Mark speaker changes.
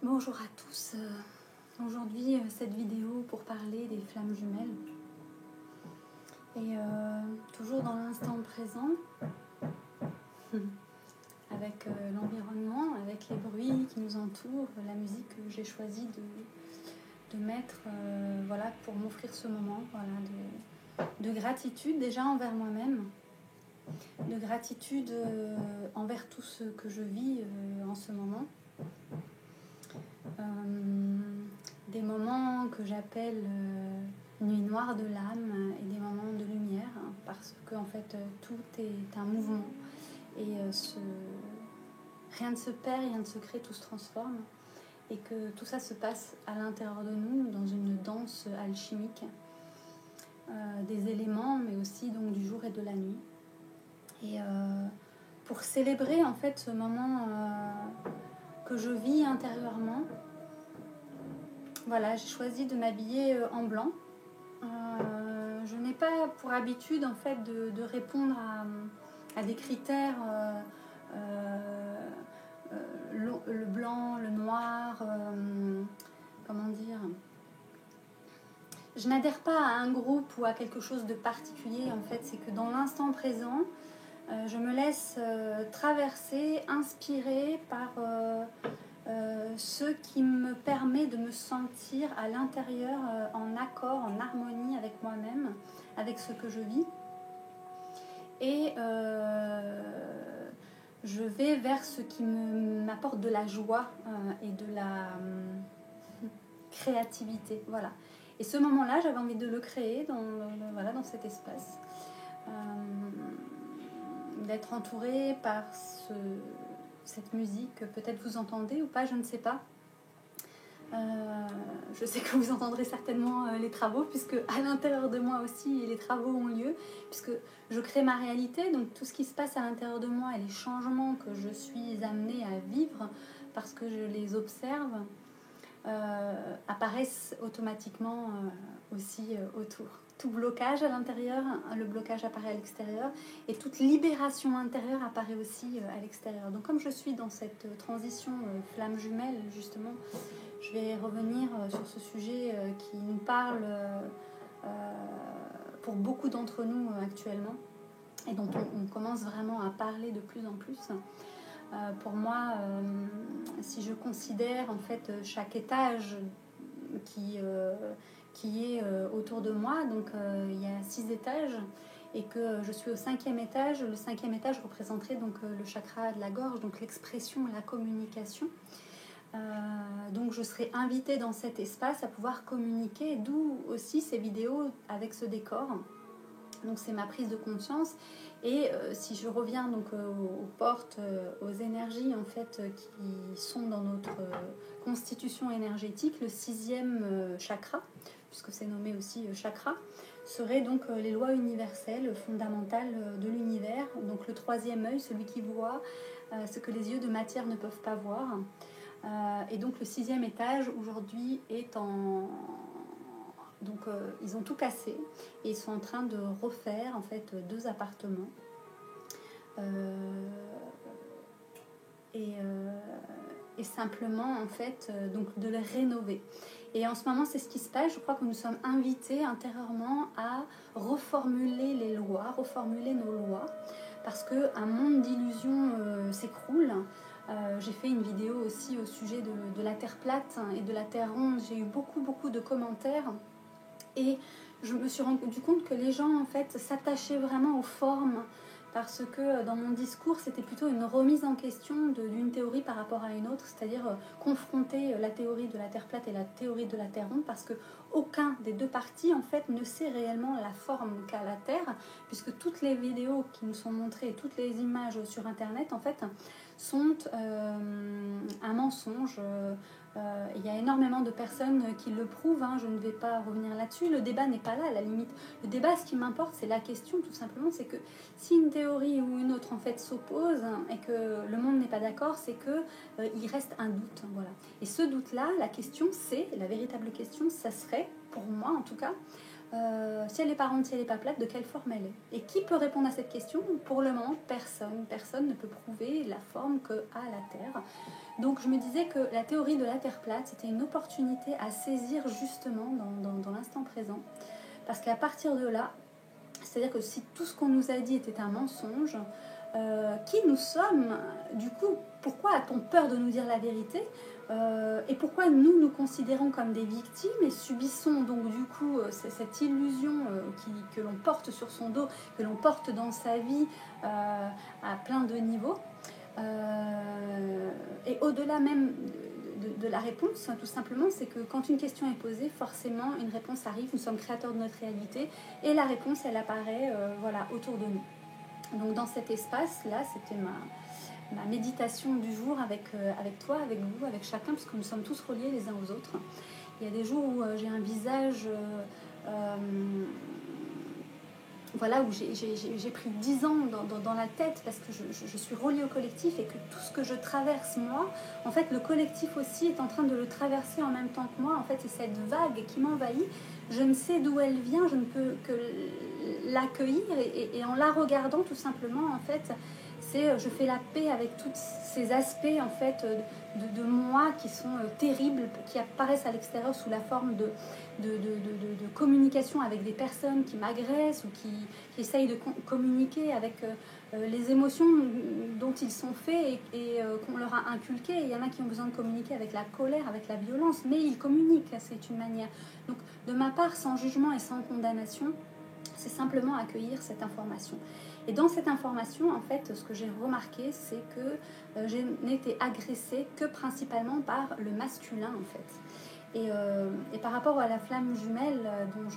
Speaker 1: Bonjour à tous. Aujourd'hui, cette vidéo pour parler des flammes jumelles. Et toujours dans l'instant présent, avec l'environnement, avec les bruits qui nous entourent, la musique que j'ai choisi de mettre voilà, pour m'offrir ce moment de gratitude déjà envers moi-même, de gratitude envers tout ce que je vis en ce moment. Des moments que j'appelle nuit noire de l'âme et des moments de lumière, parce que en fait tout est un mouvement et rien ne se perd, rien ne se crée, tout se transforme, et que tout ça se passe à l'intérieur de nous dans une danse alchimique des éléments, mais aussi donc du jour et de la nuit. Et pour célébrer en fait ce moment que je vis intérieurement, voilà, j'ai choisi de m'habiller en blanc. Je n'ai pas pour habitude en fait de répondre à des critères le blanc, le noir, comment dire. Je n'adhère pas à un groupe ou à quelque chose de particulier. En fait, c'est que dans l'instant présent, je me laisse traverser, inspirer par ce qui me permet de me sentir à l'intérieur en accord, en harmonie avec moi-même, avec ce que je vis. Et je vais vers ce qui m'apporte de la joie et de la créativité. Voilà. Et ce moment-là, j'avais envie de le créer dans cet espace. D'être entourée par cette musique que peut-être vous entendez ou pas, je ne sais pas. Je sais que vous entendrez certainement les travaux, puisque à l'intérieur de moi aussi les travaux ont lieu, puisque je crée ma réalité, donc tout ce qui se passe à l'intérieur de moi et les changements que je suis amenée à vivre parce que je les observe apparaissent automatiquement aussi autour. Tout blocage à l'intérieur, le blocage apparaît à l'extérieur, et toute libération intérieure apparaît aussi à l'extérieur. Donc comme je suis dans cette transition flamme jumelle, justement, je vais revenir sur ce sujet qui nous parle pour beaucoup d'entre nous actuellement, et dont on commence vraiment à parler de plus en plus. Pour moi, si je considère en fait chaque étage qui est autour de moi, donc il y a 6 étages, et que je suis au 5e étage. Le 5e étage représenterait donc le chakra de la gorge, donc l'expression, la communication. Donc je serai invitée dans cet espace à pouvoir communiquer, d'où aussi ces vidéos avec ce décor. Donc c'est ma prise de conscience. Et si je reviens donc aux portes, aux énergies en fait qui sont dans notre constitution énergétique, le 6e chakra, puisque c'est nommé aussi chakra, serait donc les lois universelles fondamentales de l'univers. Donc le 3e œil, celui qui voit ce que les yeux de matière ne peuvent pas voir. Et donc le 6e étage aujourd'hui est en... Donc ils ont tout cassé et ils sont en train de refaire en fait 2 appartements et simplement en fait donc de les rénover. Et en ce moment c'est ce qui se passe. Je crois que nous sommes invités intérieurement à reformuler les lois, reformuler nos lois, parce qu'un monde d'illusions s'écroule. J'ai fait une vidéo aussi au sujet de la Terre plate et de la Terre ronde. J'ai eu beaucoup de commentaires. Et je me suis rendu compte que les gens en fait s'attachaient vraiment aux formes, parce que dans mon discours c'était plutôt une remise en question d'une théorie par rapport à une autre, c'est-à-dire confronter la théorie de la Terre plate et la théorie de la Terre ronde, parce que aucun des 2 parties en fait ne sait réellement la forme qu'a la Terre, puisque toutes les vidéos qui nous sont montrées, toutes les images sur internet en fait sont un mensonge. Il y a énormément de personnes qui le prouvent, je ne vais pas revenir là-dessus. Le débat n'est pas là, à la limite. Le débat, ce qui m'importe, c'est la question, tout simplement, c'est que si une théorie ou une autre en fait s'oppose et que le monde n'est pas d'accord, c'est que il reste un doute, voilà. Et ce doute-là, la question, c'est, la véritable question, ça serait, pour moi en tout cas, si elle n'est pas ronde, si elle n'est pas plate, de quelle forme elle est? Et qui peut répondre à cette question? Pour le moment, personne. Personne ne peut prouver la forme qu'a la Terre. Donc je me disais que la théorie de la Terre plate, c'était une opportunité à saisir justement dans l'instant présent. Parce qu'à partir de là, c'est-à-dire que si tout ce qu'on nous a dit était un mensonge, qui nous sommes, du coup, pourquoi a-t-on peur de nous dire la vérité, et pourquoi nous considérons comme des victimes et subissons donc du coup cette illusion que l'on porte sur son dos, que l'on porte dans sa vie à plein de niveaux, et au-delà même de la réponse, tout simplement, c'est que quand une question est posée, forcément une réponse arrive, nous sommes créateurs de notre réalité et la réponse elle apparaît voilà, autour de nous. Donc dans cet espace-là, c'était ma méditation du jour avec toi, avec vous, avec chacun, parce que nous sommes tous reliés les uns aux autres. Il y a des jours où j'ai un visage, voilà, où j'ai pris 10 ans dans la tête parce que je suis reliée au collectif et que tout ce que je traverse moi, en fait le collectif aussi est en train de le traverser en même temps que moi. En fait, c'est cette vague qui m'envahit. Je ne sais d'où elle vient, je ne peux que l'accueillir et en la regardant tout simplement, en fait, je fais la paix avec tous ces aspects en fait de moi qui sont terribles, qui apparaissent à l'extérieur sous la forme de communication avec des personnes qui m'agressent ou qui essayent de communiquer avec les émotions dont ils sont faits et qu'on leur a inculquées. Il y en a qui ont besoin de communiquer avec la colère, avec la violence, mais ils communiquent, c'est une manière. Donc de ma part, sans jugement et sans condamnation, c'est simplement accueillir cette information. Et dans cette information, en fait, ce que j'ai remarqué, c'est que je n'ai été agressée que principalement par le masculin, en fait. Et par rapport à la flamme jumelle dont